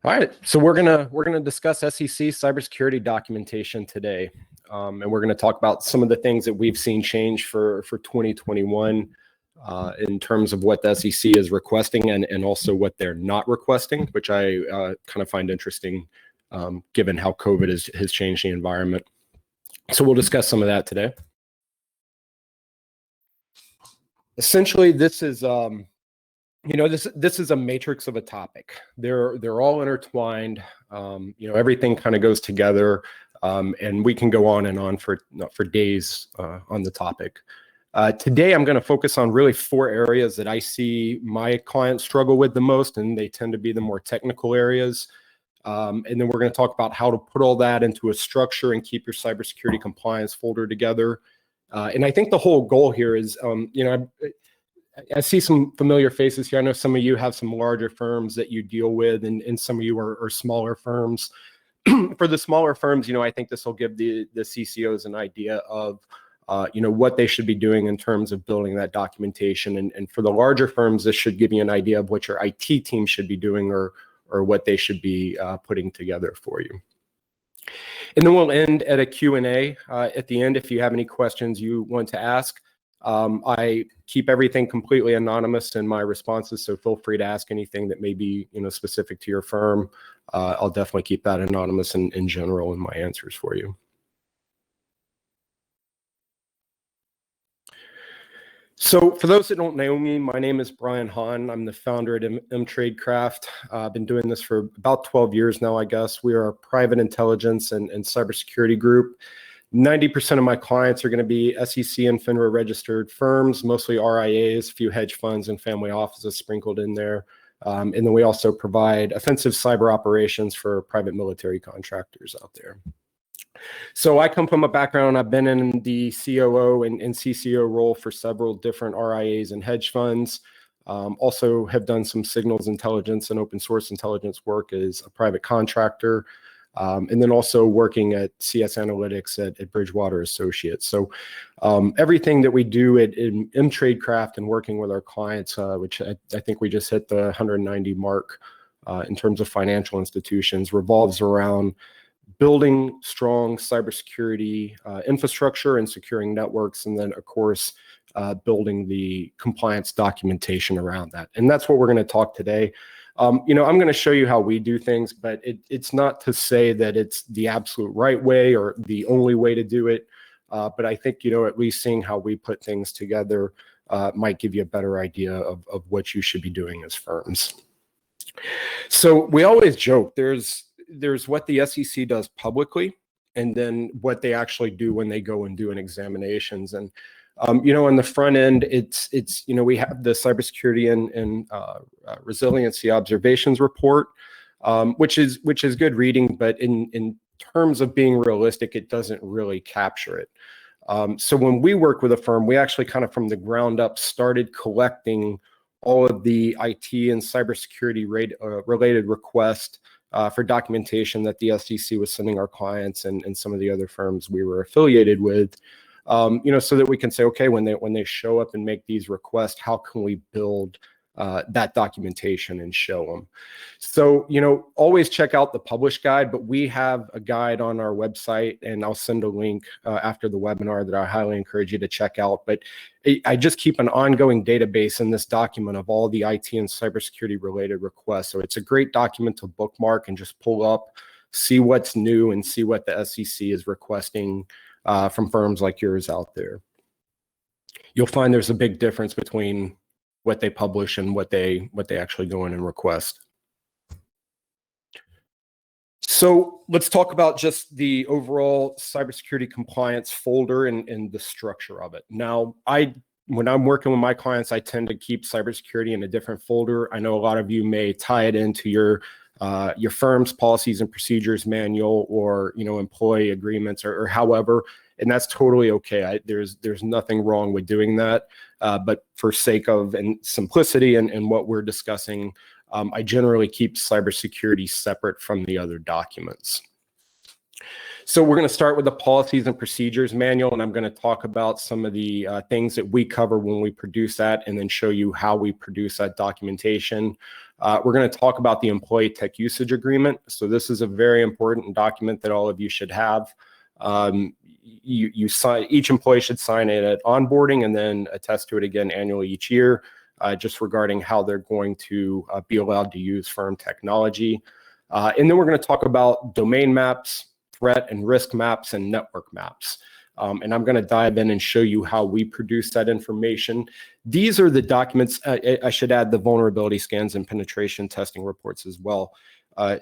All right, so we're gonna discuss SEC cybersecurity documentation today, and we're gonna talk about some of the things that we've seen change for 2021 in terms of what the SEC is requesting and also what they're not requesting, which I kind of find interesting given how COVID has changed the environment. So we'll discuss some of that today. Essentially, this is this is a matrix of a topic. They're all intertwined. Everything kind of goes together, and we can go on and on for days on the topic. Today, I'm going to focus on really 4 areas that I see my clients struggle with the most, and they tend to be the more technical areas. And then we're going to talk about how to put all that into a structure and keep your cybersecurity compliance folder together. And I think the whole goal here is, I see some familiar faces here. I know some of you have some larger firms that you deal with, and some of you are smaller firms. For the smaller firms, I think this will give the CCOs an idea of, what they should be doing in terms of building that documentation. And for the larger firms, this should give you an idea of what your IT team should be doing or what they should be putting together for you. And then we'll end at a Q&A at the end if you have any questions you want to ask. I keep everything completely anonymous in my responses, so feel free to ask anything that may be specific to your firm. I'll definitely keep that anonymous in general in my answers for you. So for those that don't know me, my name is Brian Hahn. I'm the founder at mTradecraft. I've been doing this for about 12 years now, I guess. We are a private intelligence and cybersecurity group. 90% of my clients are going to be SEC and FINRA registered firms, mostly RIAs, a few hedge funds and family offices sprinkled in there. And then we also provide offensive cyber operations for private military contractors out there. So I come from a background, I've been in the COO and CCO role for several different RIAs and hedge funds. Also have done some signals intelligence and open source intelligence work as a private contractor. And then also working at CS Analytics at Bridgewater Associates. So everything that we do in mTradecraft and working with our clients, which I think we just hit the 190 mark in terms of financial institutions, revolves around building strong cybersecurity infrastructure and securing networks, and then of course building the compliance documentation around that. And that's what we're going to talk today. I'm going to show you how we do things, but it's not to say that it's the absolute right way or the only way to do it. But I think, at least seeing how we put things together might give you a better idea of what you should be doing as firms. So we always joke, there's what the SEC does publicly, and then what they actually do when they go and do an examinations. And on the front end, it's we have the cybersecurity and resiliency observations report, which is good reading, but in terms of being realistic, it doesn't really capture it. So when we work with a firm, we actually kind of from the ground up started collecting all of the IT and cybersecurity related requests for documentation that the SEC was sending our clients and some of the other firms we were affiliated with. So that we can say, okay, when they show up and make these requests, how can we build that documentation and show them? So, always check out the published guide, but we have a guide on our website, and I'll send a link after the webinar that I highly encourage you to check out. But I just keep an ongoing database in this document of all the IT and cybersecurity related requests. So it's a great document to bookmark and just pull up, see what's new and see what the SEC is requesting from firms like yours out there. You'll find there's a big difference between what they publish and what they actually go in and request. So let's talk about just the overall cybersecurity compliance folder and the structure of it. Now, when I'm working with my clients, I tend to keep cybersecurity in a different folder. I know a lot of you may tie it into your firm's policies and procedures manual or employee agreements or however, and that's totally okay. There's nothing wrong with doing that, but for sake of and simplicity and what we're discussing, I generally keep cybersecurity separate from the other documents. So we're going to start with the policies and procedures manual, and I'm going to talk about some of the things that we cover when we produce that, and then show you how we produce that documentation. We're going to talk about the employee tech usage agreement. So this is a very important document that all of you should have. You sign, each employee should sign it at onboarding and then attest to it again annually each year, just regarding how they're going to be allowed to use firm technology. And then we're going to talk about domain maps, threat and risk maps, and network maps. And I'm going to dive in and show you how we produce that information. These are the documents. I should add the vulnerability scans and penetration testing reports as well.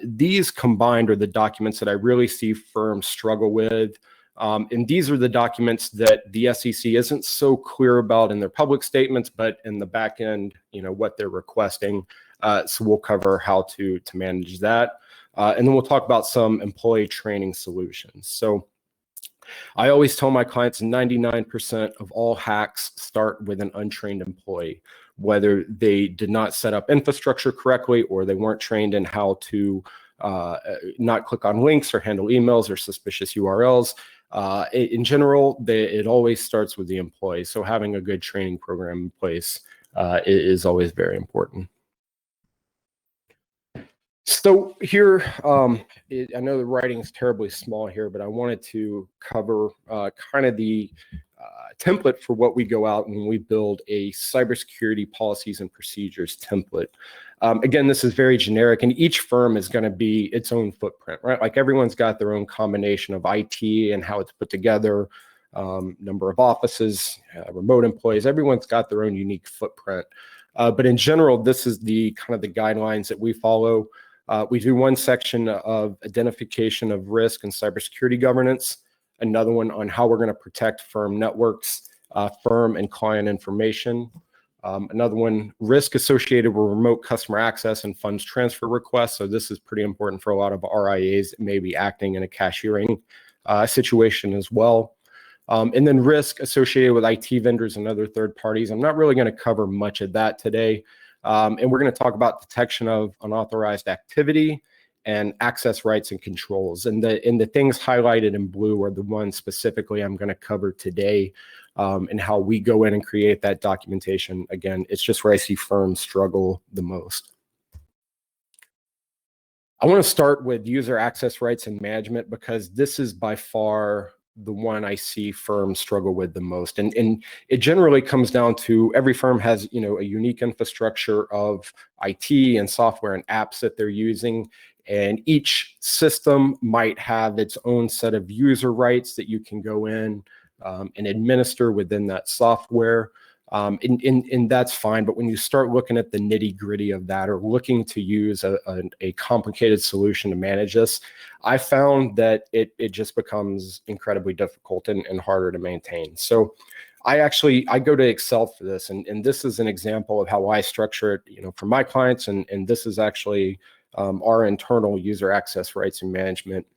These combined are the documents that I really see firms struggle with. And these are the documents that the SEC isn't so clear about in their public statements, but in the back end, what they're requesting. So we'll cover how to manage that. And then we'll talk about some employee training solutions. So I always tell my clients 99% of all hacks start with an untrained employee, whether they did not set up infrastructure correctly or they weren't trained in how to not click on links or handle emails or suspicious URLs. In general, it always starts with the employee. So having a good training program in place is always very important. So here, I know the writing is terribly small here, but I wanted to cover kind of the template for what we go out when we build a cybersecurity policies and procedures template. Again, this is very generic, and each firm is going to be its own footprint, right? Like everyone's got their own combination of IT and how it's put together, number of offices, remote employees. Everyone's got their own unique footprint. But in general, this is the kind of the guidelines that we follow. We do one section of identification of risk and cybersecurity governance, another one on how we're going to protect firm networks, firm and client information, another one, risk associated with remote customer access and funds transfer requests. So this is pretty important for a lot of RIAs that may be acting in a cashiering situation as well. And then risk associated with IT vendors and other third parties. I'm not really going to cover much of that today. And we're going to talk about detection of unauthorized activity and access rights and controls. And the things highlighted in blue are the ones specifically I'm going to cover today, and how we go in and create that documentation. Again, it's just where I see firms struggle the most. I want to start with user access rights and management, because this is by far the one I see firms struggle with the most. And it generally comes down to every firm has, a unique infrastructure of IT and software and apps that they're using. And each system might have its own set of user rights that you can go in and administer within that software. And that's fine. But when you start looking at the nitty gritty of that, or looking to use a complicated solution to manage this, I found that it just becomes incredibly difficult and harder to maintain. So I go to Excel for this, and this is an example of how I structure it, for my clients. And this is actually our internal user access rights and management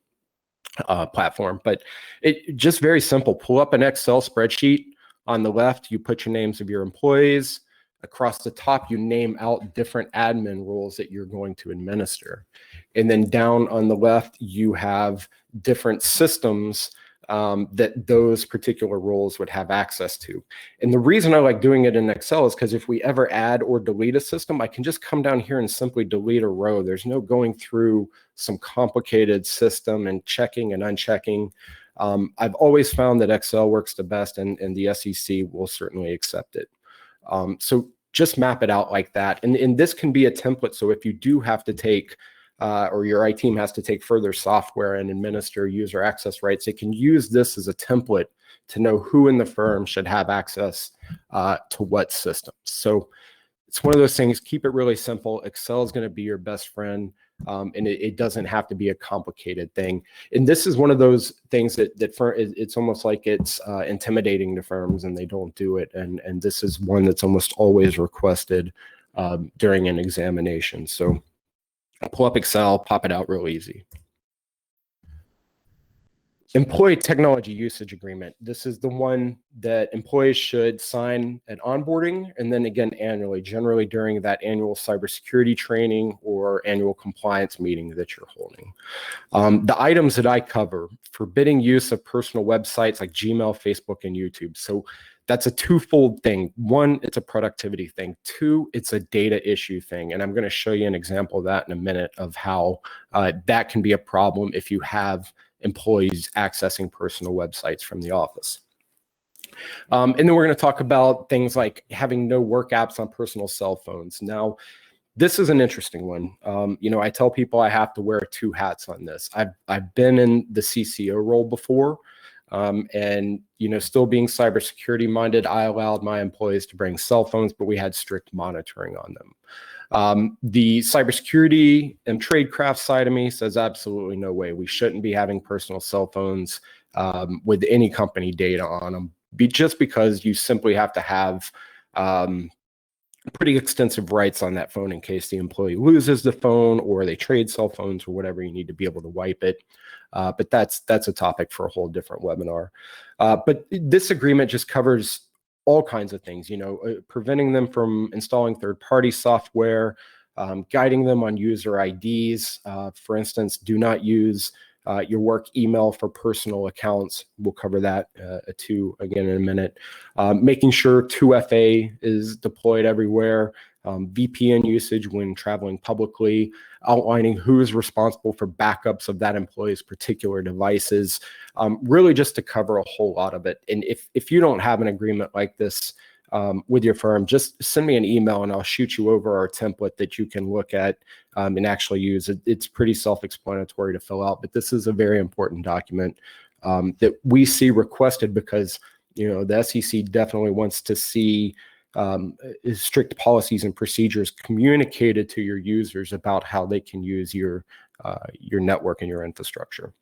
platform. But it just very simple. Pull up an Excel spreadsheet. On the left, you put your names of your employees. Across the top, you name out different admin roles that you're going to administer. And then down on the left, you have different systems that those particular roles would have access to. And the reason I like doing it in Excel is because if we ever add or delete a system, I can just come down here and simply delete a row. There's no going through some complicated system and checking and unchecking. I've always found that Excel works the best, and the SEC will certainly accept it. So just map it out like that. And this can be a template. So if you do have to take, or your IT team has to take further software and administer user access rights, it can use this as a template to know who in the firm should have access to what systems. So it's one of those things, keep it really simple. Excel is going to be your best friend. And it doesn't have to be a complicated thing. And this is one of those things that it's almost like it's intimidating to firms and they don't do it. And this is one that's almost always requested during an examination. So pull up Excel, pop it out real easy. Employee technology usage agreement. This is the one that employees should sign at onboarding and then again annually, generally during that annual cybersecurity training or annual compliance meeting that you're holding. The items that I cover: forbidding use of personal websites like Gmail, Facebook, and YouTube. So that's a twofold thing. One, it's a productivity thing. Two, it's a data issue thing. And I'm going to show you an example of that in a minute of how that can be a problem if you have employees accessing personal websites from the office. And then we're going to talk about things like having no work apps on personal cell phones. Now, this is an interesting one. I tell people I have to wear two hats on this. I've been in the CCO role before, and still being cybersecurity minded, I allowed my employees to bring cell phones, but we had strict monitoring on them. The cybersecurity and tradecraft side of me says absolutely no way. We shouldn't be having personal cell phones with any company data on them, just because you simply have to have pretty extensive rights on that phone in case the employee loses the phone or they trade cell phones or whatever. You need to be able to wipe it. But that's a topic for a whole different webinar. But this agreement just covers all kinds of things, preventing them from installing third-party software, guiding them on user IDs. For instance, do not use your work email for personal accounts. We'll cover that too again in a minute. Making sure 2FA is deployed everywhere. VPN usage when traveling publicly, outlining who is responsible for backups of that employee's particular devices, really just to cover a whole lot of it. And if you don't have an agreement like this with your firm, just send me an email and I'll shoot you over our template that you can look at and actually use. It's pretty self-explanatory to fill out, but this is a very important document that we see requested because the SEC definitely wants to see strict policies and procedures communicated to your users about how they can use your network and your infrastructure.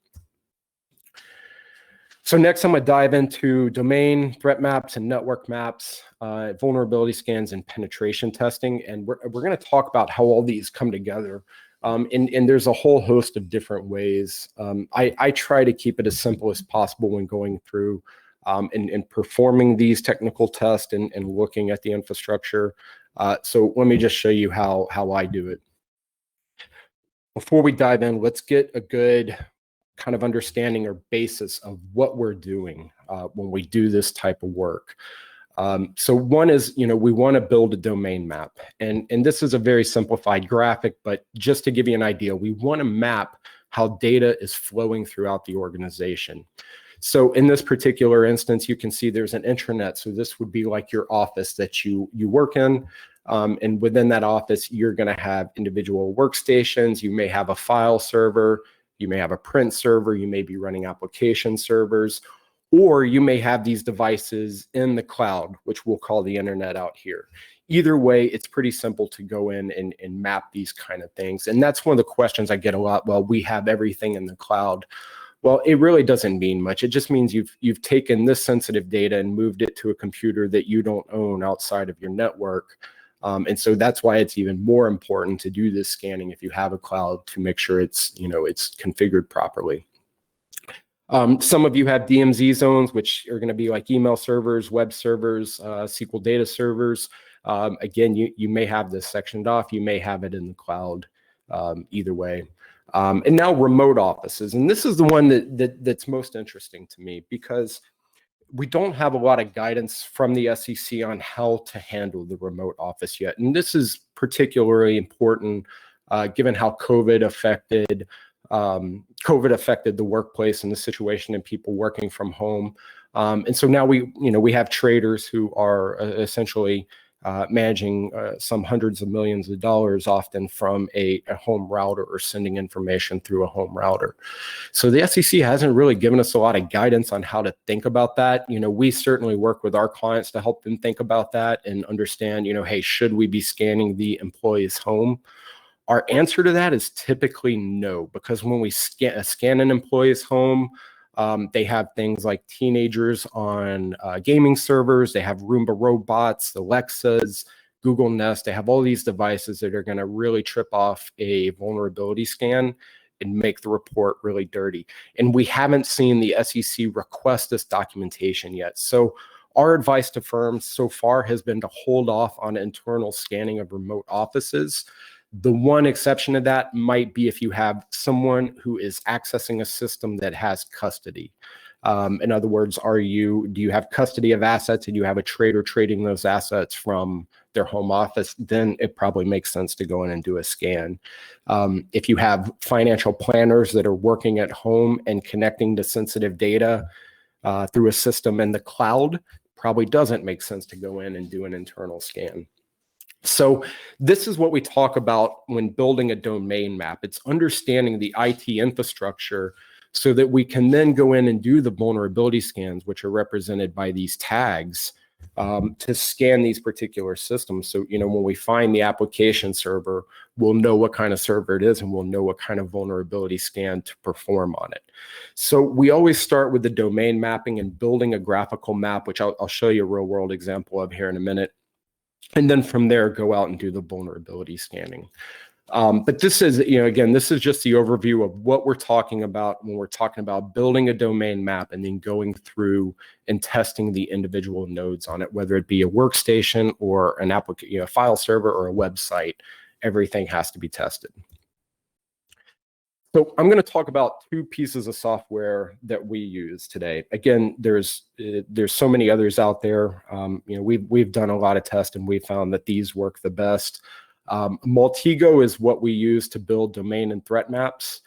So next, I'm going to dive into domain threat maps and network maps, vulnerability scans, and penetration testing. And we're going to talk about how all these come together. And there's a whole host of different ways. I try to keep it as simple as possible when going through and performing these technical tests and looking at the infrastructure. So let me just show you how I do it. Before we dive in, let's get a good kind of understanding or basis of what we're doing when we do this type of work. So one is, we want to build a domain map. And this is a very simplified graphic, but just to give you an idea, we want to map how data is flowing throughout the organization. So in this particular instance, you can see there's an intranet. So this would be like your office that you work in. And within that office, you're going to have individual workstations. You may have a file server. You may have a print server. You may be running application servers. Or you may have these devices in the cloud, which we'll call the internet out here. Either way, it's pretty simple to go in and map these kind of things. And that's one of the questions I get a lot. Well, we have everything in the cloud. Well, it really doesn't mean much. It just means you've taken this sensitive data and moved it to a computer that you don't own outside of your network. And so that's why it's even more important to do this scanning if you have a cloud to make sure it's configured properly. Some of you have DMZ zones, which are going to be like email servers, web servers, SQL data servers. Again, you may have this sectioned off. You may have it in the cloud, either way. And now remote offices. And this is the one that's most interesting to me because we don't have a lot of guidance from the SEC on how to handle the remote office yet. And this is particularly important given how COVID affected the workplace and the situation and people working from home. And so now we have traders who are essentially managing some hundreds of millions of dollars, often from a home router or sending information through a home router. So the SEC hasn't really given us a lot of guidance on how to think about that. We certainly work with our clients to help them think about that and understand, hey, should we be scanning the employee's home? Our answer to that is typically no, because when we scan an employee's home, they have things like teenagers on gaming servers. They have Roomba robots, Alexas, Google Nest. They have all these devices that are going to really trip off a vulnerability scan. and make the report really dirty. And we haven't seen the SEC request this documentation yet. So our advice to firms so far has been to hold off on internal scanning of remote offices. The one exception to that might be if you have someone who is accessing a system that has custody. In other words, do you have custody of assets and you have a trader trading those assets from their home office? Then it probably makes sense to go in and do a scan. If you have financial planners that are working at home and connecting to sensitive data through a system in the cloud, probably doesn't make sense to go in and do an internal scan. So this is what we talk about when building a domain map. It's understanding the IT infrastructure so that we can then go in and do the vulnerability scans, which are represented by these tags, to scan these particular systems. So, when we find the application server, we'll know what kind of server it is and we'll know what kind of vulnerability scan to perform on it. So we always start with the domain mapping and building a graphical map, which I'll show you a real world example of here in a minute. And then from there, go out and do the vulnerability scanning. But this is, again, this is just the overview of what we're talking about when we're talking about building a domain map and then going through and testing the individual nodes on it, whether it be a workstation or an application, a file server or a website. Everything has to be tested. So I'm going to talk about two pieces of software that we use today. Again, there's so many others out there. We've done a lot of tests and we found that these work the best. Maltego is what we use to build domain and threat maps.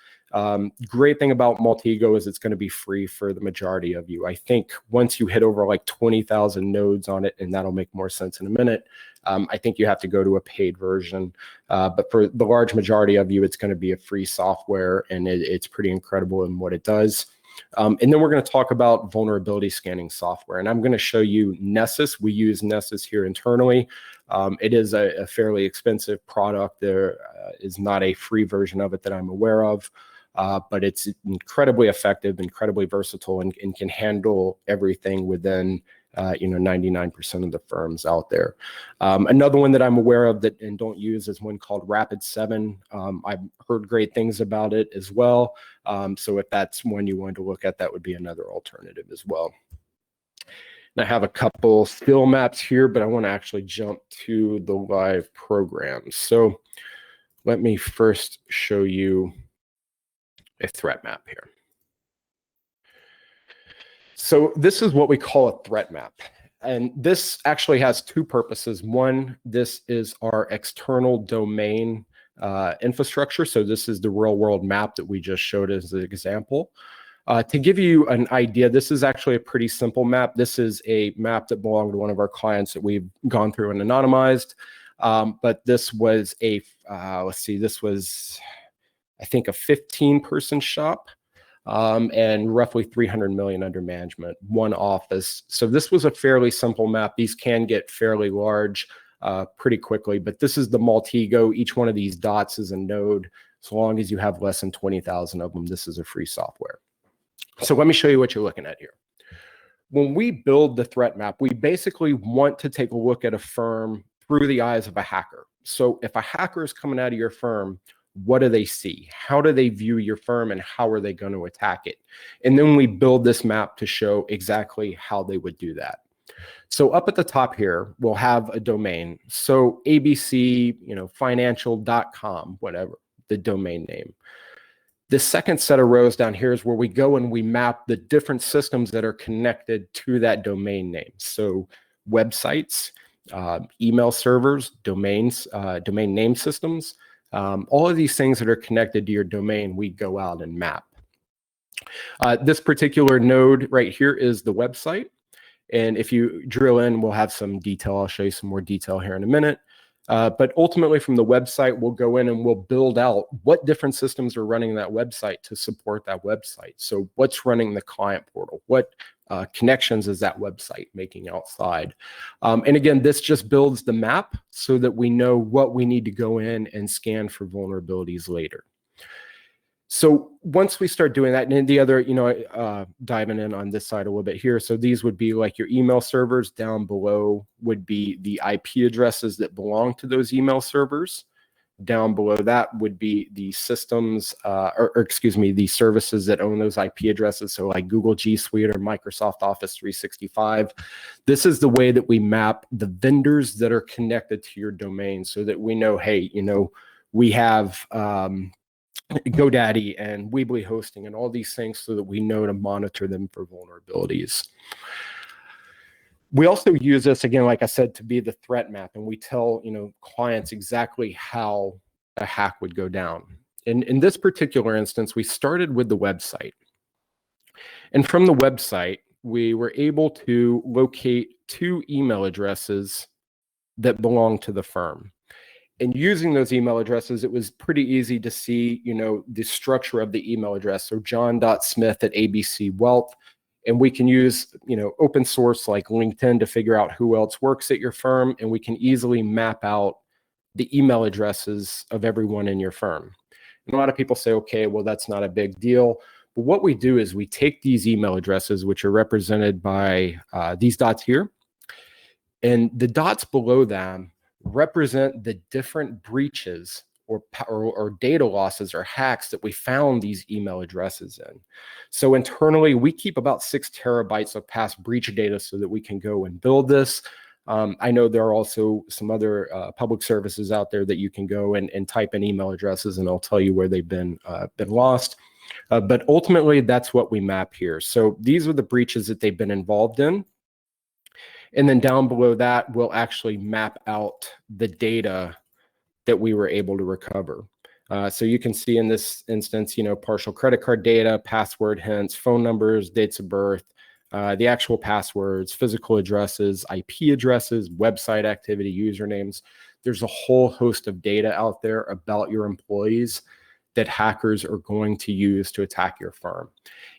Great thing about Maltego is it's going to be free for the majority of you. I think once you hit over like 20,000 nodes on it, and that'll make more sense in a minute, I think you have to go to a paid version. But for the large majority of you, it's going to be a free software, and it's pretty incredible in what it does. And then we're going to talk about vulnerability scanning software, and I'm going to show you Nessus. We use Nessus here internally. It is a fairly expensive product. There is not a free version of it that I'm aware of. But it's incredibly effective, incredibly versatile, and can handle everything within 99% of the firms out there. Another one that I'm aware of and don't use is one called Rapid7. I've heard great things about it as well. So if that's one you wanted to look at, that would be another alternative as well. And I have a couple skill maps here, but I want to actually jump to the live program. So let me first show you a threat map here. So this is what we call a threat map. And this actually has two purposes. One, this is our external domain infrastructure. So this is the real world map that we just showed as an example. To give you an idea, this is actually a pretty simple map. This is a map that belonged to one of our clients that we've gone through and anonymized. But this was this was, I think, a 15-person shop and roughly 300 million under management, one office. So this was a fairly simple map. These can get fairly large pretty quickly, but this is the Maltego. Each one of these dots is a node. As long as you have less than 20,000 of them, this is a free software. So let me show you what you're looking at here. When we build the threat map, we basically want to take a look at a firm through the eyes of a hacker. So if a hacker is coming out of your firm, what do they see? How do they view your firm, and how are they going to attack it? And then we build this map to show exactly how they would do that. So up at the top here, we'll have a domain. So ABC, financial.com, whatever, the domain name. The second set of rows down here is where we go and we map the different systems that are connected to that domain name. So websites, email servers, domains, domain name systems, all of these things that are connected to your domain, we go out and map. This particular node right here is the website. And if you drill in, we'll have some detail. I'll show you some more detail here in a minute. But ultimately from the website, we'll go in and we'll build out what different systems are running that website to support that website. So what's running the client portal? What connections is that website making outside? And again, this just builds the map so that we know what we need to go in and scan for vulnerabilities later. So once we start doing that, and then the other, diving in on this side a little bit here. So these would be like your email servers. Down below would be the IP addresses that belong to those email servers. Down below that would be the systems, the services that own those IP addresses. So like Google G Suite or Microsoft Office 365. This is the way that we map the vendors that are connected to your domain so that we know, hey, we have GoDaddy and Weebly hosting and all these things so that we know to monitor them for vulnerabilities. We also use this, again, like I said, to be the threat map, and we tell clients exactly how a hack would go down. In this particular instance, we started with the website. And from the website, we were able to locate 2 email addresses that belong to the firm. And using those email addresses, it was pretty easy to see, the structure of the email address. So john.smith@ABC Wealth. And we can use, open source like LinkedIn to figure out who else works at your firm. And we can easily map out the email addresses of everyone in your firm. And a lot of people say, okay, well, that's not a big deal. But what we do is we take these email addresses, which are represented by these dots here, and the dots below them represent the different breaches or data losses or hacks that we found these email addresses in. So internally, we keep about 6 terabytes of past breach data so that we can go and build this. I know there are also some other public services out there that you can go and type in email addresses, and I'll tell you where they've been lost. But ultimately, that's what we map here. So these are the breaches that they've been involved in. And then down below that, we'll actually map out the data that we were able to recover. So you can see in this instance, partial credit card data, password hints, phone numbers, dates of birth, the actual passwords, physical addresses, IP addresses, website activity, usernames. There's a whole host of data out there about your employees that hackers are going to use to attack your firm.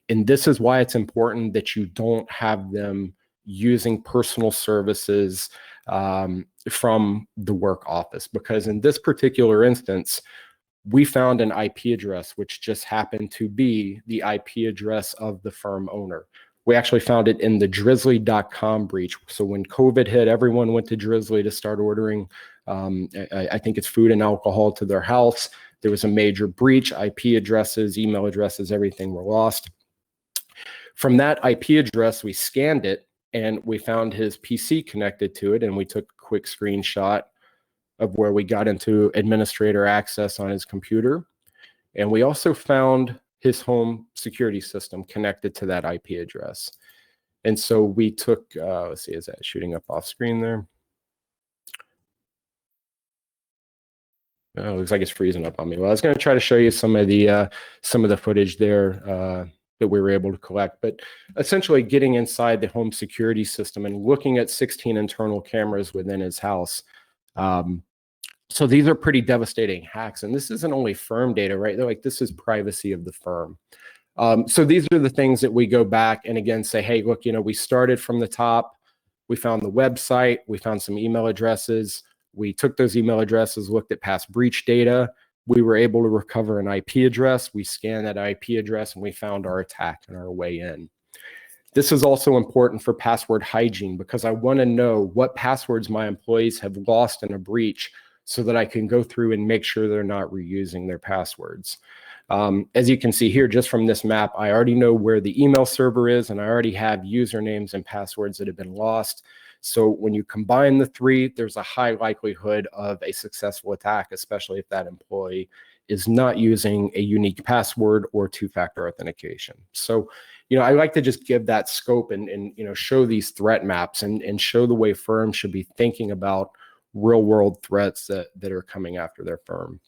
And this is why it's important that you don't have them using personal services from the work office, because in this particular instance, we found an IP address which just happened to be the IP address of the firm owner. We actually found it in the drizzly.com breach. So when COVID hit, everyone went to Drizzly to start ordering, I think it's food and alcohol to their house. There was a major breach, IP addresses, email addresses, everything were lost. From that IP address, we scanned it, and we found his PC connected to it, and we took a quick screenshot of where we got into administrator access on his computer. And we also found his home security system connected to that IP address. And so we took, let's see, is that shooting up off screen there? Oh, looks like it's freezing up on me. Well, I was going to try to show you some of the footage there that we were able to collect, but essentially getting inside the home security system and looking at 16 internal cameras within his house. So these are pretty devastating hacks, and this isn't only firm data, right? They're like, this is privacy of the firm. So these are the things that we go back and again say, hey, look, we started from the top, we found the website, we found some email addresses, we took those email addresses, looked at past breach data, we were able to recover an IP address, we scanned that IP address, and we found our attack and our way in. This is also important for password hygiene, because I want to know what passwords my employees have lost in a breach so that I can go through and make sure they're not reusing their passwords. As you can see here, just from this map, I already know where the email server is, and I already have usernames and passwords that have been lost. So when you combine the 3, there's a high likelihood of a successful attack, especially if that employee is not using a unique password or 2-factor authentication. So, I like to just give that scope and show these threat maps and show the way firms should be thinking about real world threats that are coming after their firm.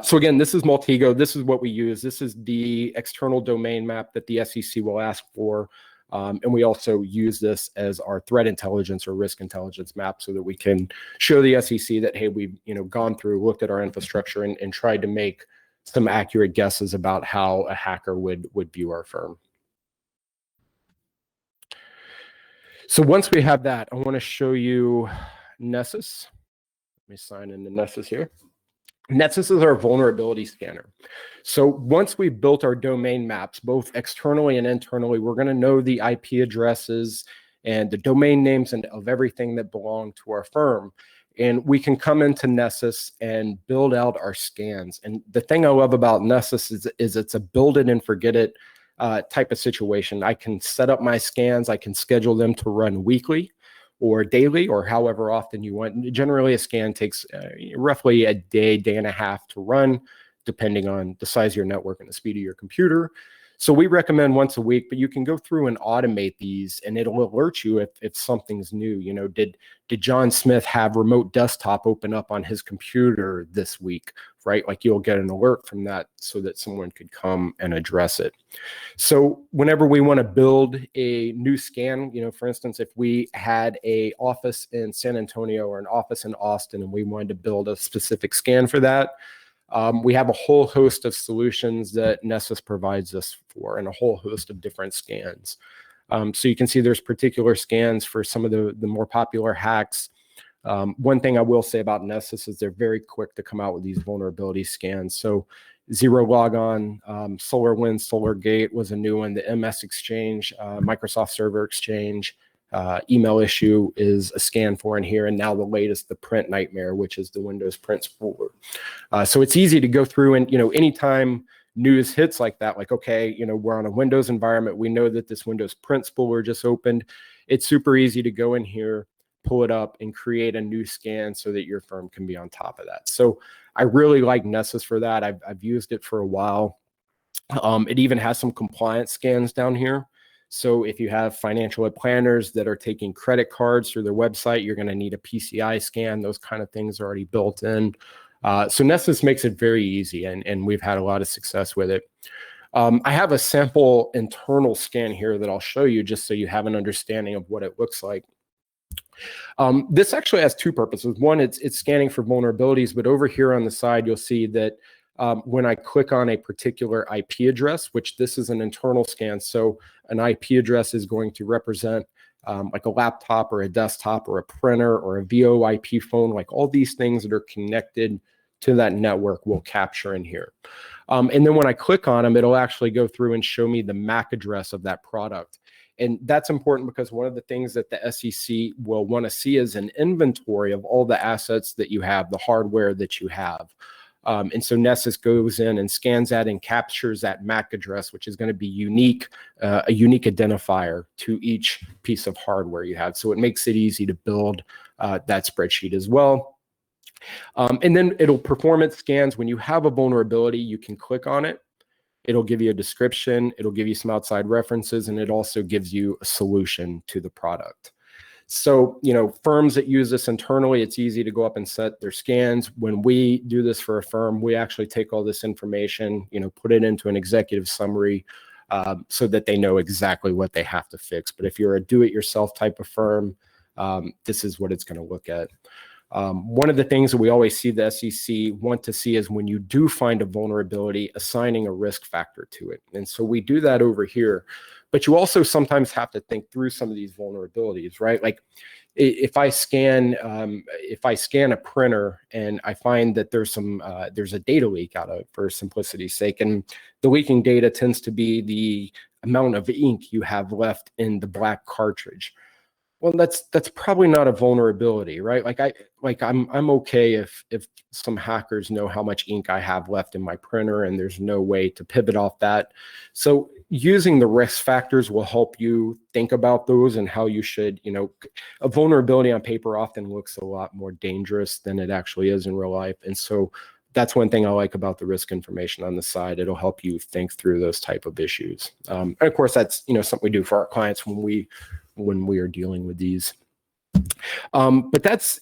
So again, this is Multigo. This is what we use. This is the external domain map that the SEC will ask for. And we also use this as our threat intelligence or risk intelligence map so that we can show the SEC that, hey, we've gone through, looked at our infrastructure and tried to make some accurate guesses about how a hacker would view our firm. So once we have that, I want to show you Nessus. Let me sign into Nessus here. Nessus is our vulnerability scanner. So once we've built our domain maps, both externally and internally, we're going to know the IP addresses and the domain names and of everything that belong to our firm. And we can come into Nessus and build out our scans. And the thing I love about Nessus is it's a build it and forget it type of situation. I can set up my scans. I can schedule them to run weekly or daily or however often you want. Generally, a scan takes roughly a day, day and a half to run, depending on the size of your network and the speed of your computer. So we recommend once a week, but you can go through and automate these and it'll alert you if something's new. You know, did John Smith have remote desktop open up on his computer this week, right? Like you'll get an alert from that so that someone could come and address it. So whenever we want to build a new scan, you know, for instance, if we had a office in San Antonio or an office in Austin and we wanted to build a specific scan for that, we have a whole host of solutions that Nessus provides us for and a whole host of different scans. So you can see there's particular scans for some of the more popular hacks. One thing I will say about Nessus is they're very quick to come out with these vulnerability scans. So Zero Logon, SolarWinds, SolarGate was a new one, the MS Exchange, Microsoft Server Exchange, email issue is a scan for in here, and now the latest, the Print Nightmare, which is the Windows Print Spooler. So it's easy to go through and, you know, anytime news hits like that, like, okay, you know, we're on a Windows environment, we know that this Windows Print Spooler just opened. It's super easy to go in here, pull it up, and create a new scan so that your firm can be on top of that. So I really like Nessus for that. I've used it for a while. It even has some compliance scans down here. So if you have financial planners that are taking credit cards through their website, you're going to need a PCI scan. Those kind of things are already built in. So Nessus makes it very easy, and we've had a lot of success with it. I have a sample internal scan here that I'll show you just so you have an understanding of what it looks like. This actually has two purposes. One, it's scanning for vulnerabilities, but over here on the side, you'll see that when I click on a particular IP address, which this is an internal scan, so an IP address is going to represent like a laptop or a desktop or a printer or a VoIP phone, like all these things that are connected to that network will capture in here. And then when I click on them, it'll actually go through and show me the MAC address of that product. And that's important because one of the things that the SEC will want to see is an inventory of all the assets that you have, the hardware that you have. And so Nessus goes in and scans that and captures that MAC address, which is going to be unique, a unique identifier to each piece of hardware you have. So it makes it easy to build that spreadsheet as well. And then it'll perform its scans. When you have a vulnerability, you can click on it. It'll give you a description. It'll give you some outside references, and it also gives you a solution to the product. So, you know, firms that use this internally, it's easy to go up and set their scans. When we do this for a firm, we actually take all this information, you know, put it into an executive summary so that they know exactly what they have to fix. But if you're a do-it-yourself type of firm, this is what it's going to look at. One of the things that we always see the SEC want to see is when you do find a vulnerability, assigning a risk factor to it. And so we do that over here. But you also sometimes have to think through some of these vulnerabilities, right? Like if I scan a printer and I find that there's a data leak out of it, for simplicity's sake, and the leaking data tends to be the amount of ink you have left in the black cartridge. Well, that's probably not a vulnerability, right? I'm okay if some hackers know how much ink I have left in my printer and there's no way to pivot off that. So using the risk factors will help you think about those and how you should, you know, a vulnerability on paper often looks a lot more dangerous than it actually is in real life. And so that's one thing I like about the risk information on the side. It'll help you think through those type of issues. And of course, that's, you know, something we do for our clients when we are dealing with these. But that's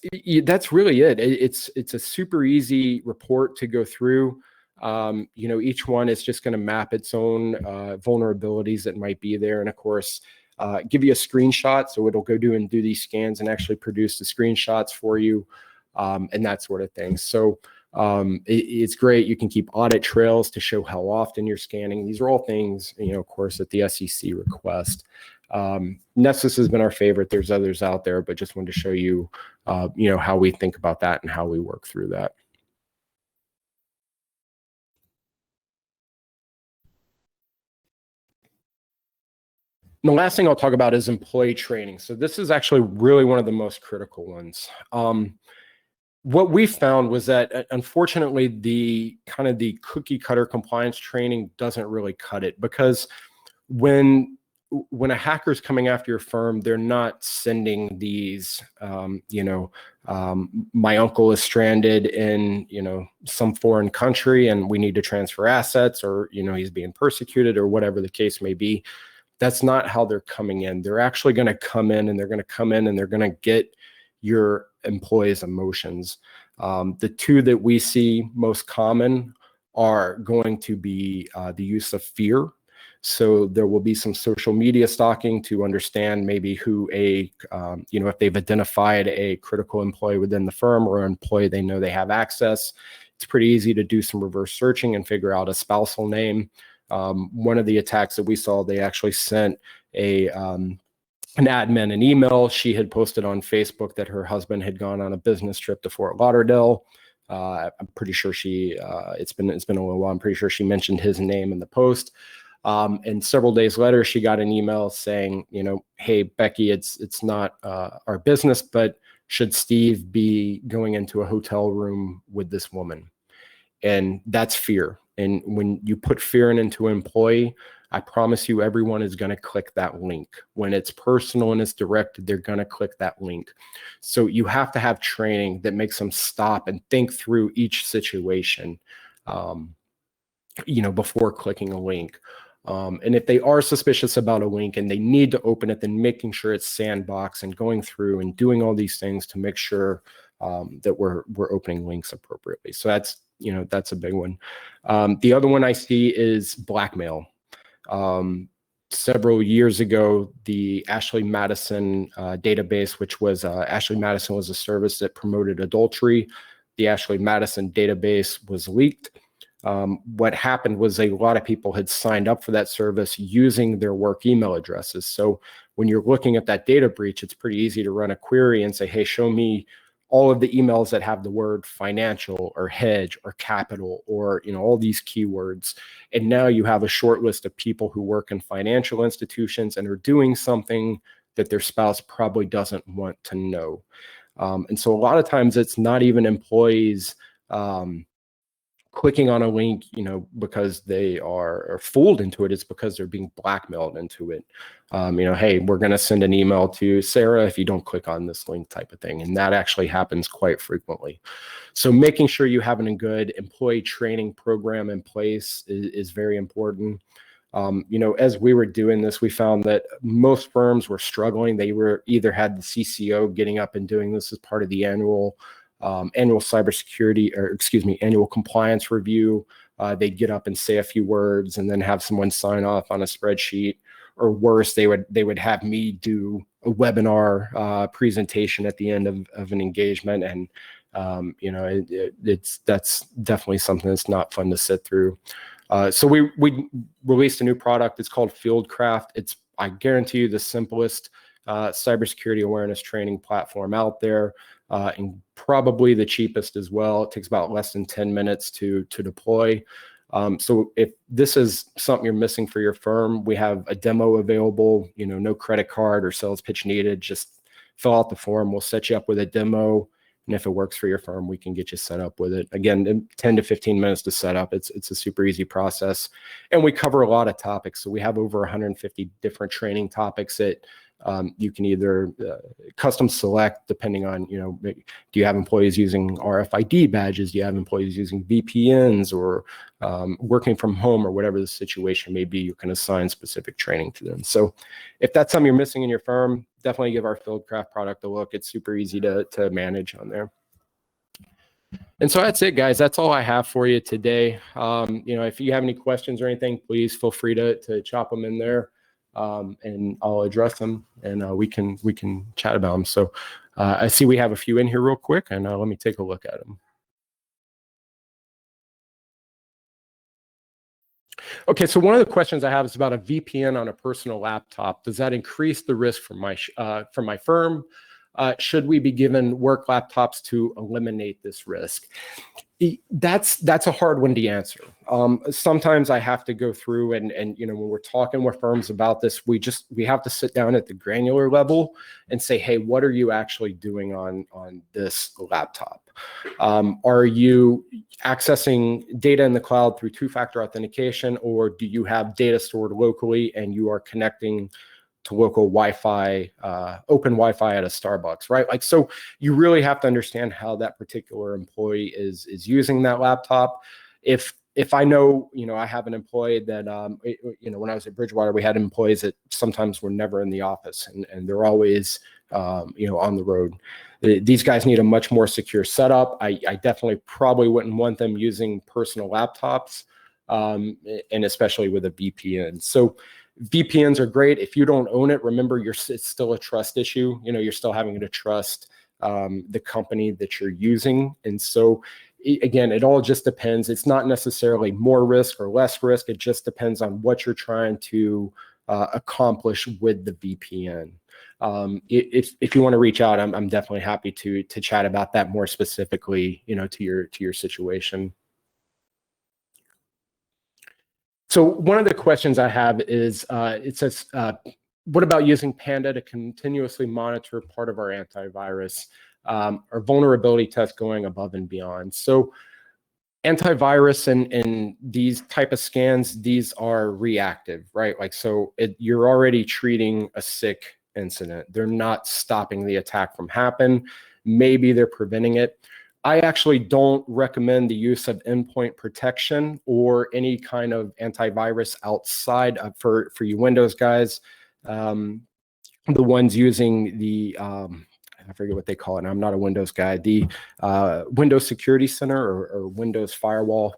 really it. It's a super easy report to go through. You know, each one is just going to map its own vulnerabilities that might be there, and of course, give you a screenshot. So it'll go do these scans and actually produce the screenshots for you, and that sort of thing. So it's great. You can keep audit trails to show how often you're scanning. These are all things, you know, of course, that the SEC request. Nessus has been our favorite. There's others out there, but just wanted to show you, you know, how we think about that and how we work through that. And the last thing I'll talk about is employee training. So this is actually really one of the most critical ones. What we found was that unfortunately, the kind of the cookie cutter compliance training doesn't really cut it, because when a hacker is coming after your firm, they're not sending these, my uncle is stranded in, some foreign country and we need to transfer assets, or, he's being persecuted, or whatever the case may be. That's not how they're coming in. They're actually going to come in and they're going to get your employees' emotions. The two that we see most common are going to be the use of fear. So there will be some social media stalking to understand maybe who if they've identified a critical employee within the firm, or an employee they know they have access. It's pretty easy to do some reverse searching and figure out a spousal name. One of the attacks that we saw, they actually sent an admin an email. She had posted on Facebook that her husband had gone on a business trip to Fort Lauderdale. I'm pretty sure it's been a little while. I'm pretty sure she mentioned his name in the post. And several days later, she got an email saying, hey, Becky, it's not our business, but should Steve be going into a hotel room with this woman? And that's fear. And when you put fear into an employee, I promise you, everyone is going to click that link. When it's personal and it's directed, they're going to click that link. So you have to have training that makes them stop and think through each situation, before clicking a link. And if they are suspicious about a link and they need to open it, then making sure it's sandbox and going through and doing all these things to make sure that we're opening links appropriately. So that's a big one. The other one I see is blackmail. Several years ago, the Ashley Madison database, which was Ashley Madison was a service that promoted adultery. The Ashley Madison database was leaked. What happened was a lot of people had signed up for that service using their work email addresses. So when you're looking at that data breach, it's pretty easy to run a query and say, hey, show me all of the emails that have the word financial or hedge or capital or all these keywords. And now you have a short list of people who work in financial institutions and are doing something that their spouse probably doesn't want to know. And so a lot of times it's not even employees clicking on a link, because they are fooled into it. It's because they're being blackmailed into it. Hey, we're going to send an email to Sarah if you don't click on this link, type of thing. And that actually happens quite frequently. So making sure you have a good employee training program in place is very important. As we were doing this, we found that most firms were struggling. They either had the CCO getting up and doing this as part of the annual cybersecurity, or annual compliance review. They'd get up and say a few words and then have someone sign off on a spreadsheet, or worse, they would have me do a webinar presentation at the end of an engagement. And that's definitely something that's not fun to sit through. So we released a new product. It's called Fieldcraft. It's, I guarantee you, the simplest cybersecurity awareness training platform out there. And probably the cheapest as well. It takes about less than 10 minutes to deploy. So if this is something you're missing for your firm, we have a demo available, no credit card or sales pitch needed. Just fill out the form. We'll set you up with a demo. And if it works for your firm, we can get you set up with it. Again, 10 to 15 minutes to set up. It's a super easy process. And we cover a lot of topics. So we have over 150 different training topics that you can either custom select depending on, do you have employees using RFID badges? Do you have employees using VPNs, or working from home, or whatever the situation may be? You can assign specific training to them. So if that's something you're missing in your firm, definitely give our Fieldcraft product a look. It's super easy to manage on there. And so that's it, guys. That's all I have for you today. If you have any questions or anything, please feel free to chop them in there. And I'll address them, and we can chat about them. So I see we have a few in here real quick, and let me take a look at them. Okay, so one of the questions I have is about a VPN on a personal laptop. Does that increase the risk for my firm? Should we be given work laptops to eliminate this risk? That's a hard one to answer. Sometimes I have to go through and when we're talking with firms about this, we have to sit down at the granular level and say, hey, what are you actually doing on this laptop? Are you accessing data in the cloud through two-factor authentication, or do you have data stored locally and you are connecting to local Wi-Fi, open Wi-Fi at a Starbucks, right? Like, so you really have to understand how that particular employee is using that laptop. If I know, I have an employee that, when I was at Bridgewater, we had employees that sometimes were never in the office and they're always, on the road. These guys need a much more secure setup. I definitely probably wouldn't want them using personal laptops, and especially with a VPN. So VPNs are great. If you don't own it, remember it's still a trust issue. You're still having to trust the company that you're using. And so again, it all just depends. It's not necessarily more risk or less risk. It just depends on what you're trying to accomplish with the VPN. If you want to reach out, I'm definitely happy to chat about that more specifically, to your situation. So one of the questions I have is, it says, what about using Panda to continuously monitor part of our antivirus? Or vulnerability tests going above and beyond? So antivirus and these type of scans, these are reactive, right? Like, so you're already treating a sick incident. They're not stopping the attack from happening. Maybe they're preventing it. I actually don't recommend the use of endpoint protection or any kind of antivirus outside of, for you Windows guys. The ones using the, I forget what they call it. I'm not a Windows guy. The Windows Security Center or Windows Firewall,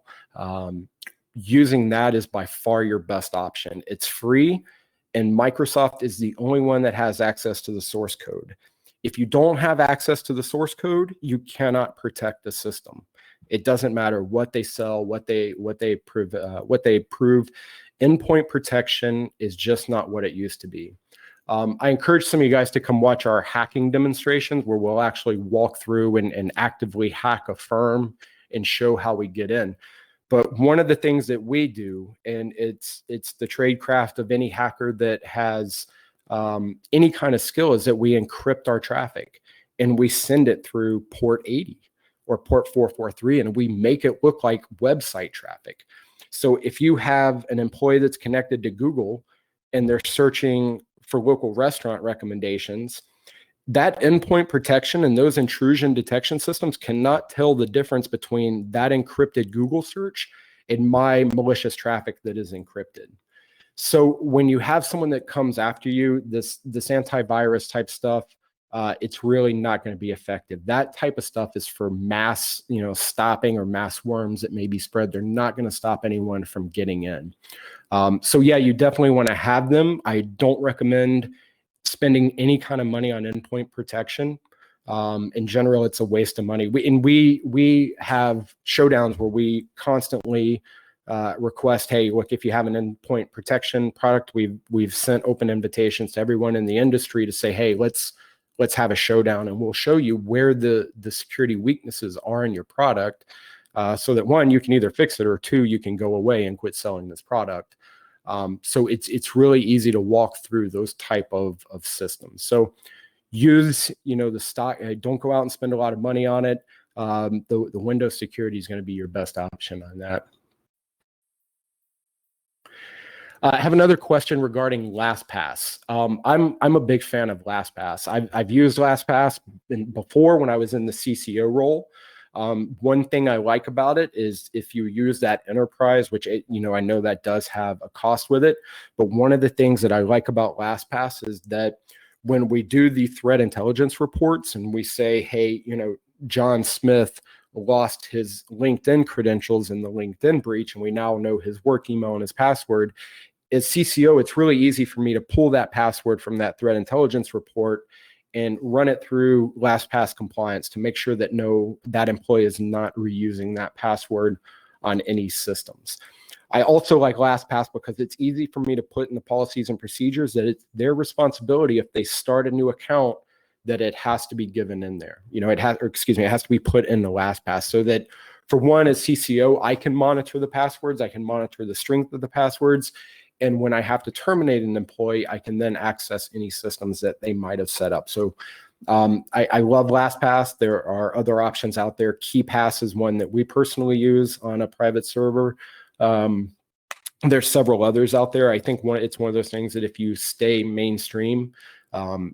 using that is by far your best option. It's free, and Microsoft is the only one that has access to the source code. If you don't have access to the source code, you cannot protect the system. It doesn't matter what they sell, what they prove. Endpoint protection is just not what it used to be. I encourage some of you guys to come watch our hacking demonstrations where we'll actually walk through and actively hack a firm and show how we get in. But one of the things that we do, and it's the tradecraft of any hacker that has any kind of skill, is that we encrypt our traffic and we send it through port 80 or port 443, and we make it look like website traffic. So if you have an employee that's connected to Google and they're searching for local restaurant recommendations, that endpoint protection and those intrusion detection systems cannot tell the difference between that encrypted Google search and my malicious traffic that is encrypted. So when you have someone that comes after you, this antivirus type stuff, it's really not going to be effective. That type of stuff is for mass, stopping or mass worms that may be spread. They're not going to stop anyone from getting in. So yeah, you definitely want to have them. I don't recommend spending any kind of money on endpoint protection. In general, it's a waste of money. We have showdowns where we constantly request, hey, look, if you have an endpoint protection product, we've sent open invitations to everyone in the industry to say, hey, let's have a showdown, and we'll show you where the security weaknesses are in your product, so that one, you can either fix it, or two, you can go away and quit selling this product. So it's really easy to walk through those type of systems. So use, the stock. Don't go out and spend a lot of money on it. The Windows security is going to be your best option on that. I have another question regarding LastPass. I'm a big fan of LastPass. I've used LastPass before when I was in the CCO role. One thing I like about it is if you use that enterprise, which I know that does have a cost with it, but one of the things that I like about LastPass is that when we do the threat intelligence reports and we say, hey, John Smith lost his LinkedIn credentials in the LinkedIn breach, and we now know his work email and his password. As CCO, it's really easy for me to pull that password from that threat intelligence report and run it through LastPass compliance to make sure that that employee is not reusing that password on any systems. I also like LastPass because it's easy for me to put in the policies and procedures that it's their responsibility if they start a new account that it has to be given in there. It has to be put in the LastPass, so that for one, as CCO, I can monitor the passwords, I can monitor the strength of the passwords, and when I have to terminate an employee, I can then access any systems that they might have set up. So I love LastPass. There are other options out there. KeyPass is one that we personally use on a private server. There's several others out there. I think it's one of those things that if you stay mainstream,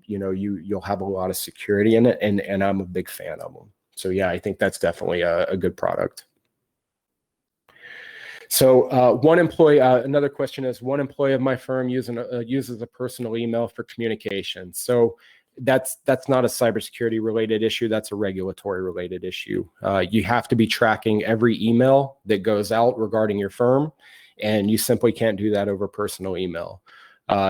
you'll have a lot of security in it, and I'm a big fan of them. So yeah, I think that's definitely a good product. So one employee, another question is, one employee of my firm uses a personal email for communication. So that's not a cybersecurity related issue. That's a regulatory related issue. You have to be tracking every email that goes out regarding your firm, and you simply can't do that over personal email.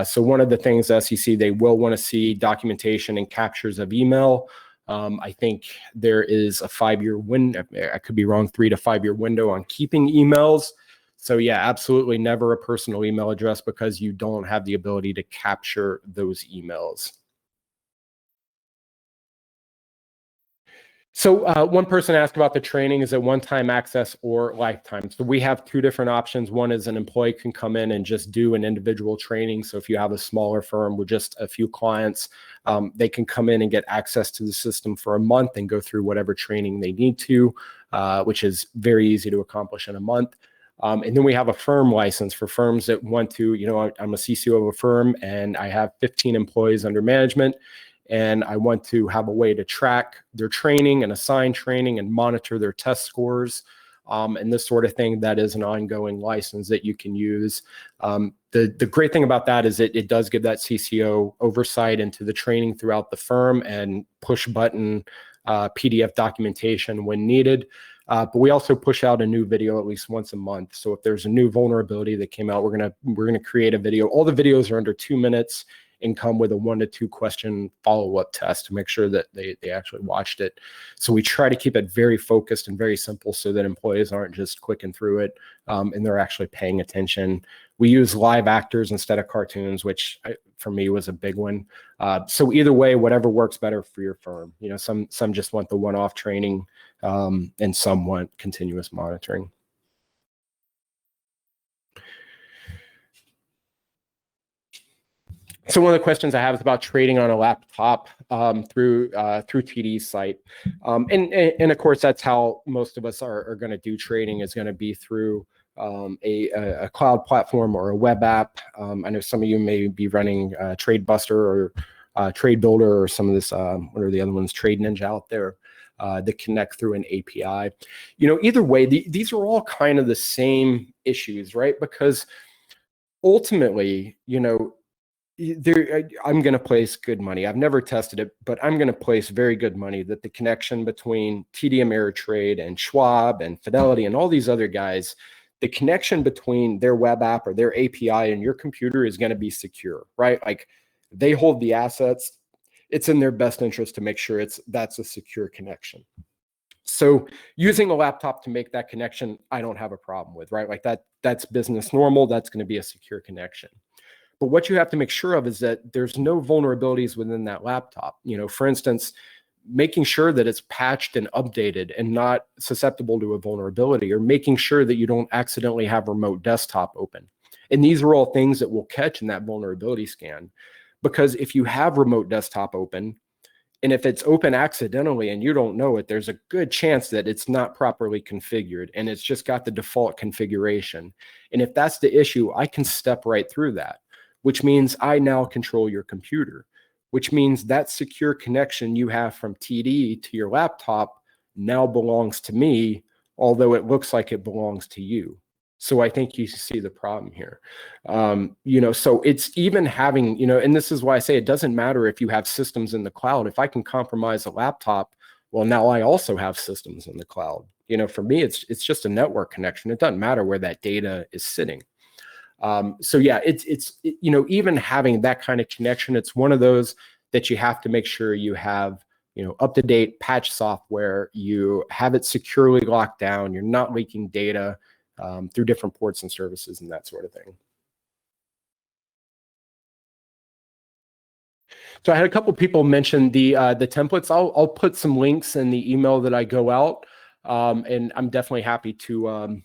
So one of the things SEC, they will want to see documentation and captures of email. I think there is a 5-year window, I could be wrong, 3 to 5 year window on keeping emails. So yeah, absolutely never a personal email address, because you don't have the ability to capture those emails. So one person asked about the training. Is it one-time access or lifetime? So we have 2 different options. One is an employee can come in and just do an individual training. So if you have a smaller firm with just a few clients, they can come in and get access to the system for a month and go through whatever training they need to, which is very easy to accomplish in a month. And then we have a firm license for firms that want to, I'm a CCO of a firm and I have 15 employees under management, and I want to have a way to track their training and assign training and monitor their test scores, and this sort of thing. That is an ongoing license that you can use. The great thing about that is it does give that CCO oversight into the training throughout the firm and push button PDF documentation when needed. But we also push out a new video at least once a month. So if there's a new vulnerability that came out, we're gonna create a video. All the videos are under 2 minutes and come with a 1 to 2 question follow-up test to make sure that they actually watched it. So we try to keep it very focused and very simple so that employees aren't just clicking through it, and they're actually paying attention. We use live actors instead of cartoons, which for me was a big one. So either way, whatever works better for your firm. Some just want the one-off training, and some want continuous monitoring. So one of the questions I have is about trading on a laptop through TD's site, and of course that's how most of us are going to do trading, is going to be through a cloud platform or a web app. I know some of you may be running Trade Buster or Trade Builder or some of this, what are the other ones, Trade Ninja out there, that connect through an API. Either way, these are all kind of the same issues, right? Because ultimately, I'm going to place good money. I've never tested it, but I'm going to place very good money that the connection between TD Ameritrade and Schwab and Fidelity and all these other guys, the connection between their web app or their API and your computer is going to be secure, right? Like, they hold the assets. It's in their best interest to make sure that's a secure connection. So using a laptop to make that connection, I don't have a problem with, right? Like that's business normal. That's going to be a secure connection. But what you have to make sure of is that there's no vulnerabilities within that laptop. For instance, making sure that it's patched and updated and not susceptible to a vulnerability, or making sure that you don't accidentally have remote desktop open. And these are all things that we'll catch in that vulnerability scan. Because if you have remote desktop open, and if it's open accidentally and you don't know it, there's a good chance that it's not properly configured and it's just got the default configuration. And if that's the issue, I can step right through that, which means I now control your computer, which means that secure connection you have from TD to your laptop now belongs to me, although it looks like it belongs to you. So I think you see the problem here. So it's even having, and this is why I say it doesn't matter if you have systems in the cloud. If I can compromise a laptop, well, now I also have systems in the cloud. For me, it's just a network connection. It doesn't matter where that data is sitting. So yeah, it's even having that kind of connection, it's one of those that you have to make sure you have, up-to-date patch software, you have it securely locked down, you're not leaking data through different ports and services and that sort of thing. So I had a couple people mention the templates. I'll put some links in the email that I go out, and I'm definitely happy to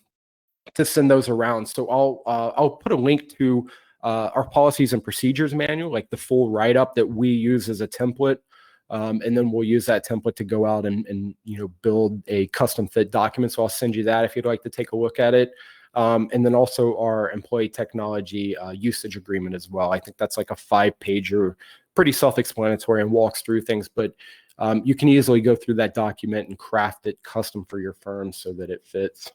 send those around. So I'll put a link to our policies and procedures manual, like the full write-up that we use as a template. And then we'll use that template to go out and build a custom fit document. So I'll send you that if you'd like to take a look at it. And then also our employee technology usage agreement as well. I think that's like a 5-pager, pretty self-explanatory and walks through things, but you can easily go through that document and craft it custom for your firm so that it fits.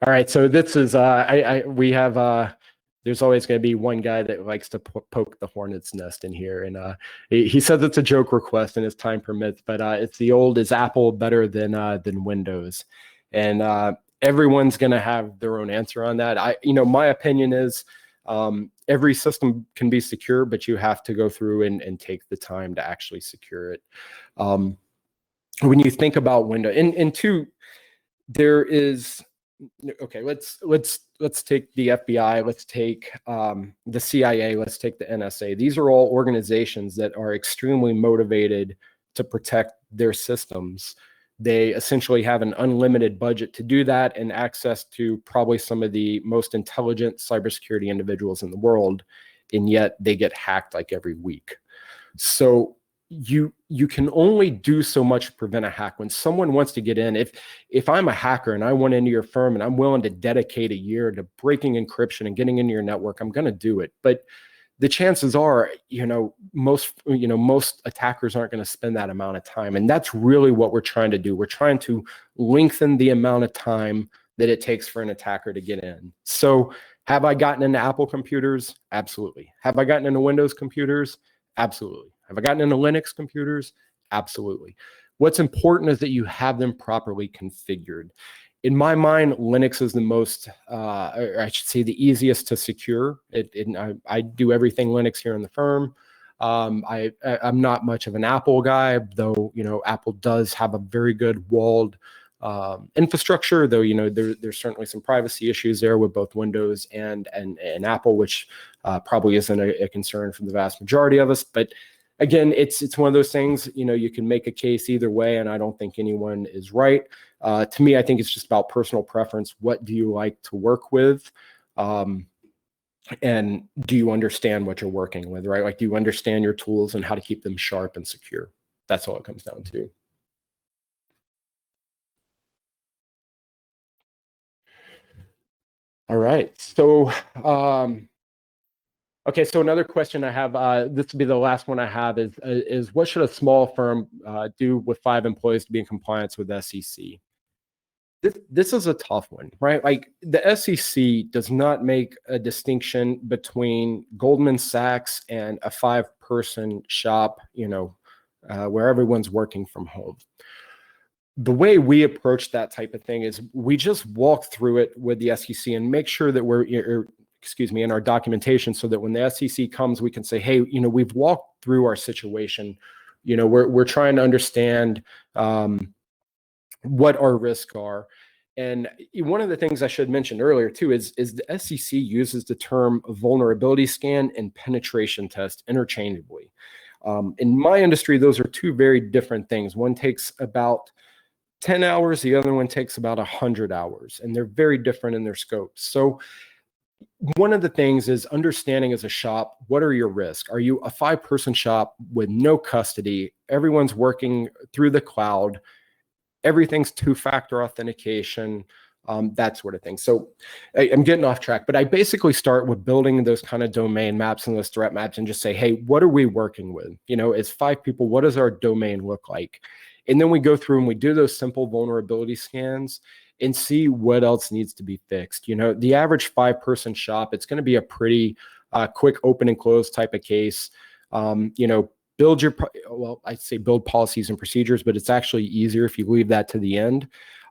All right, so this is we have there's always going to be one guy that likes to poke the hornet's nest in here, and he says it's a joke request and as time permits, but it's the old, is Apple better than Windows? And everyone's going to have their own answer on that. My opinion is every system can be secure, but you have to go through and take the time to actually secure it. When you think about Windows, and two, there is. Okay, let's take the FBI, let's take the CIA, let's take the NSA. These are all organizations that are extremely motivated to protect their systems. They essentially have an unlimited budget to do that and access to probably some of the most intelligent cybersecurity individuals in the world, and yet they get hacked like every week. So you can only do so much to prevent a hack. When someone wants to get in, if I'm a hacker and I went into your firm and I'm willing to dedicate a year to breaking encryption and getting into your network, I'm going to do it. But the chances are, most attackers aren't going to spend that amount of time. And that's really what we're trying to do. We're trying to lengthen the amount of time that it takes for an attacker to get in. So have I gotten into Apple computers? Absolutely. Have I gotten into Windows computers? Absolutely. Have I gotten into Linux computers? Absolutely. What's important is that you have them properly configured. In my mind, Linux is the most, or I should say the easiest to secure. I do everything Linux here in the firm. I'm not much of an Apple guy, though, Apple does have a very good walled infrastructure, though, there's certainly some privacy issues there with both Windows and Apple, which probably isn't a concern for the vast majority of us. But again, it's one of those things, you can make a case either way, and I don't think anyone is right. To me, I think it's just about personal preference. What do you like to work with? And do you understand what you're working with, right? Like, do you understand your tools and how to keep them sharp and secure? That's all it comes down to. All right. So, okay. So another question I have, this will be the last one I have, is what should a small firm do with 5 employees to be in compliance with SEC? This is a tough one, right? Like, the SEC does not make a distinction between Goldman Sachs and a 5-person shop, where everyone's working from home. The way we approach that type of thing is we just walk through it with the SEC and make sure that we're, in our documentation, so that when the SEC comes, we can say, hey, we've walked through our situation. We're trying to understand what our risks are. And one of the things I should mention earlier too is the SEC uses the term vulnerability scan and penetration test interchangeably. In my industry, those are 2 very different things. One takes about 10 hours, the other one takes about 100 hours, and they're very different in their scopes. So one of the things is understanding as a shop, what are your risks? Are you a 5-person shop with no custody? Everyone's working through the cloud. Everything's 2-factor authentication, that sort of thing. So I'm getting off track, but I basically start with building those kind of domain maps and those threat maps and just say, hey, what are we working with? As 5 people, what does our domain look like? And then we go through and we do those simple vulnerability scans and see what else needs to be fixed. The average 5-person shop, it's going to be a pretty quick open and close type of case. Build I'd say build policies and procedures, but it's actually easier if you leave that to the end.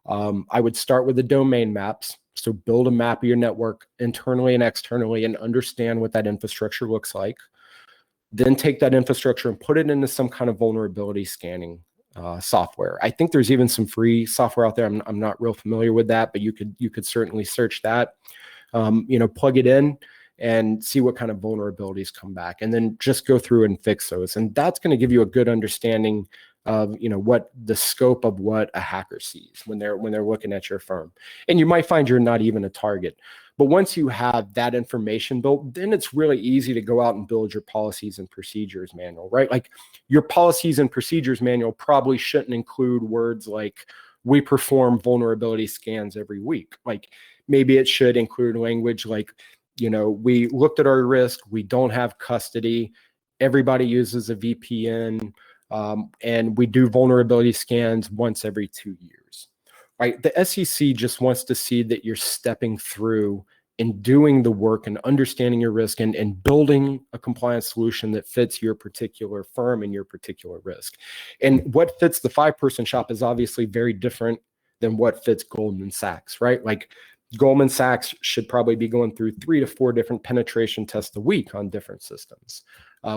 I would start with the domain maps. So build a map of your network internally and externally and understand what that infrastructure looks like. Then take that infrastructure and put it into some kind of vulnerability scanning software. I think there's even some free software out there. I'm not real familiar with that, but you could certainly search that. Plug it in and see what kind of vulnerabilities come back, and then just go through and fix those. And that's going to give you a good understanding of what the scope of what a hacker sees when they're looking at your firm. And you might find you're not even a target. But once you have that information built, then it's really easy to go out and build your policies and procedures manual, right? Like your policies and procedures manual probably shouldn't include words like, we perform vulnerability scans every week. Like maybe it should include language like, we looked at our risk, we don't have custody, everybody uses a VPN, and we do vulnerability scans once every 2 years. Right? The SEC just wants to see that you're stepping through and doing the work and understanding your risk and building a compliance solution that fits your particular firm and your particular risk. And what fits the 5-person shop is obviously very different than what fits Goldman Sachs, right? Like Goldman Sachs should probably be going through 3 to 4 different penetration tests a week on different systems,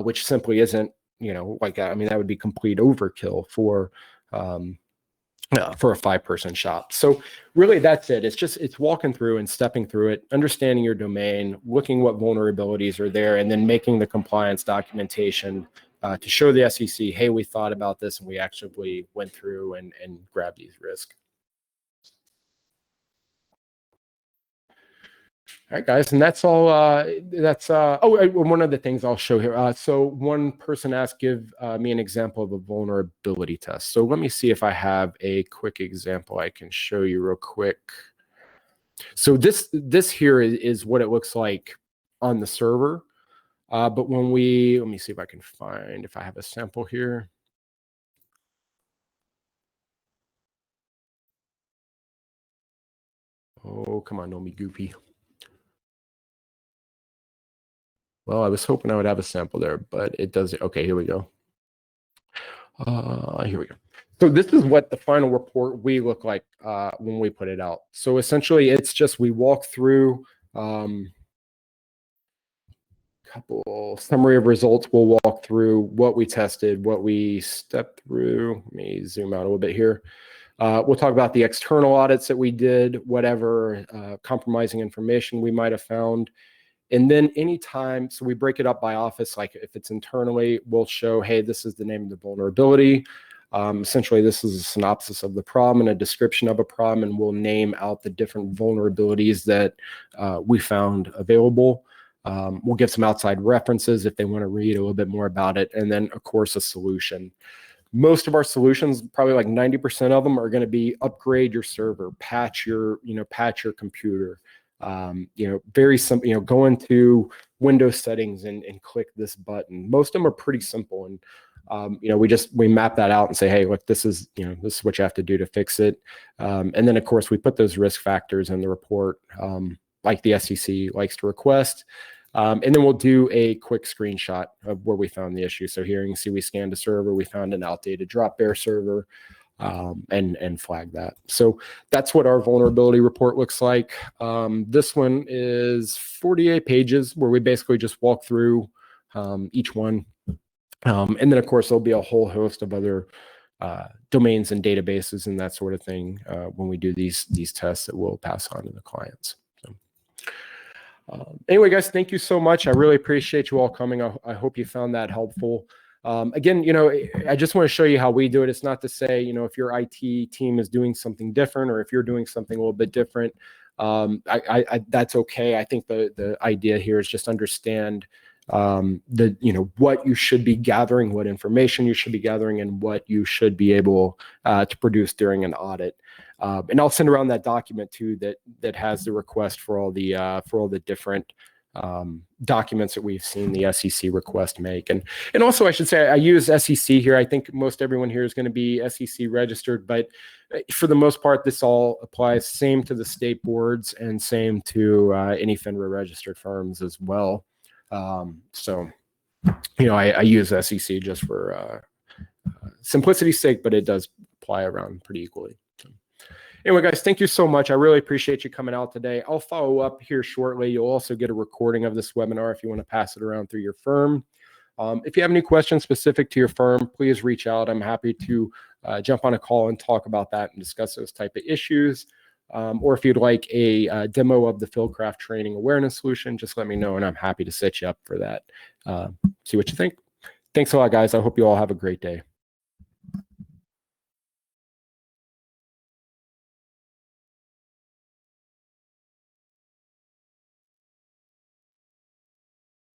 which simply isn't, that would be complete overkill for a 5-person shop. So really that's it. It's walking through and stepping through it, understanding your domain, looking what vulnerabilities are there, and then making the compliance documentation to show the SEC, hey, we thought about this and we actually went through and grabbed these risks. All right, guys, and that's all. One of the things I'll show here. So one person asked, give me an example of a vulnerability test. So let me see if I have a quick example I can show you real quick. So this here is what it looks like on the server. But when let me see if I can find, if I have a sample here. Oh, come on, don't be goofy. Well, I was hoping I would have a sample there, but it doesn't. Okay, here we go. Here we go. So this is what the final report we look like when we put it out. So essentially, it's just we walk through couple summary of results. We'll walk through what we tested, what we stepped through. Let me zoom out a little bit here. We'll talk about the external audits that we did, whatever compromising information we might have found. And then anytime, so we break it up by office, like if it's internally, we'll show, hey, this is the name of the vulnerability. Essentially, this is a synopsis of the problem and a description of a problem, and we'll name out the different vulnerabilities that we found available. We'll give some outside references if they want to read a little bit more about it. And then, of course, a solution. Most of our solutions, probably like 90% of them, are going to be upgrade your server, patch your computer. Very simple, go into Windows settings and click this button. Most of them are pretty simple. And, we map that out and say, hey, look, this is what you have to do to fix it. And then, of course, we put those risk factors in the report, like the SEC likes to request. And then we'll do a quick screenshot of where we found the issue. So here you can see we scanned a server, we found an outdated drop bear server, and flag that. So that's what our vulnerability report looks like. This one is 48 pages where we basically just walk through each one. And then, of course, there'll be a whole host of other domains and databases and that sort of thing when we do these tests that we'll pass on to the clients. Anyway, guys, thank you so much. I really appreciate you all coming. I hope you found that helpful. Again, I just want to show you how we do it. It's not to say, if your IT team is doing something different or if you're doing something a little bit different, that's okay. I think the idea here is just understand what you should be gathering, what information you should be gathering, and what you should be able to produce during an audit. And I'll send around that document too that has the request for all the different documents that we've seen the SEC request make. And also I should say I use SEC here. I think most everyone here is going to be SEC registered, but for the most part, this all applies same to the state boards and same to any FINRA registered firms as well. So, I use SEC just for simplicity's sake, but it does apply around pretty equally. So. Anyway, guys, thank you so much. I really appreciate you coming out today. I'll follow up here shortly. You'll also get a recording of this webinar if you want to pass it around through your firm. If you have any questions specific to your firm, please reach out. I'm happy to jump on a call and talk about that and discuss those type of issues. Or if you'd like a demo of the Fieldcraft training awareness solution, just let me know and I'm happy to set you up for that. See what you think. Thanks a lot, guys. I hope you all have a great day.